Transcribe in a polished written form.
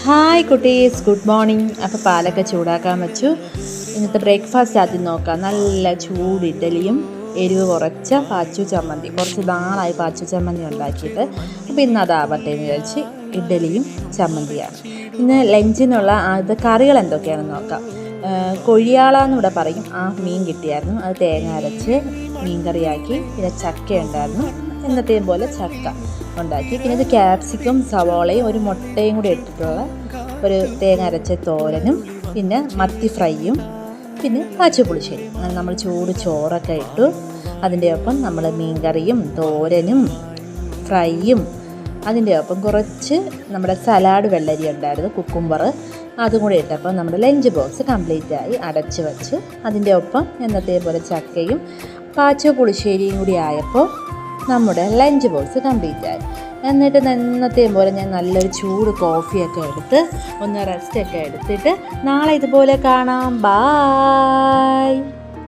Hi കുട്ടീസ്, good morning. അപ്പോൾ പാലൊക്കെ ചൂടാക്കാൻ വെച്ചു. ഇന്നത്തെ ബ്രേക്ക്ഫാസ്റ്റ് ആദ്യം നോക്കാം. നല്ല ചൂട് ഇഡ്ഡലിയും എരിവ് കുറച്ച പാച്ചു ചമ്മന്തി. കുറച്ച് നാളായി പാച്ചു ചമ്മന്തി ഉണ്ടാക്കിയിട്ട്. അപ്പോൾ ഇന്ന് അതാവട്ടെ എന്ന് വിചാരിച്ച് ഇഡ്ഡലിയും ചമ്മന്തിയാണ്. ഇന്ന് ലഞ്ചിനുള്ള കറികൾ എന്തൊക്കെയാണെന്ന് നോക്കാം. കൊഴിയാളെന്നിവിടെ പറയും. ആ മീൻ കിട്ടിയായിരുന്നു, അത് തേങ്ങ അരച്ച് മീൻ കറിയാക്കി. പിന്നെ ചക്ക ഉണ്ടായിരുന്നു, എന്നത്തെയും പോലെ ചക്ക ഉണ്ടാക്കി. പിന്നെ ഇത് ക്യാപ്സിക്കും സവോളയും ഒരു മുട്ടയും കൂടി ഇട്ടിട്ടുള്ള ഒരു തേങ്ങ അരച്ച തോരനും, പിന്നെ മത്തി ഫ്രൈയും, പിന്നെ കാച്ചുപുളിശ്ശേരി. നമ്മൾ ചൂട് ചോറൊക്കെ ഇട്ടു. അതിൻ്റെ ഒപ്പം നമ്മൾ മീൻകറിയും തോരനും ഫ്രൈയും, അതിൻ്റെ ഒപ്പം കുറച്ച് നമ്മുടെ സലാഡ് വെള്ളരി ഉണ്ടായിരുന്നു, കുക്കുംബർ, അതും കൂടി ഇട്ടപ്പോൾ നമ്മുടെ ലഞ്ച് ബോക്സ് കംപ്ലീറ്റ് ആയി. അടച്ച് വെച്ച് അതിൻ്റെ ഒപ്പം എന്നത്തെ പോലെ ചക്കയും കാച്ചു പുളിശ്ശേരിയും കൂടി ആയപ്പോൾ നമ്മുടെ ലഞ്ച് ബോക്സ് കംപ്ലീറ്റ് ആയി. എന്നിട്ട് എന്നത്തെയും പോലെ ഞാൻ നല്ലൊരു ചൂട് കോഫിയൊക്കെ എടുത്ത് ഒന്ന് റെസ്റ്റൊക്കെ എടുത്തിട്ട് നാളെ ഇതുപോലെ കാണാം. ബായ്.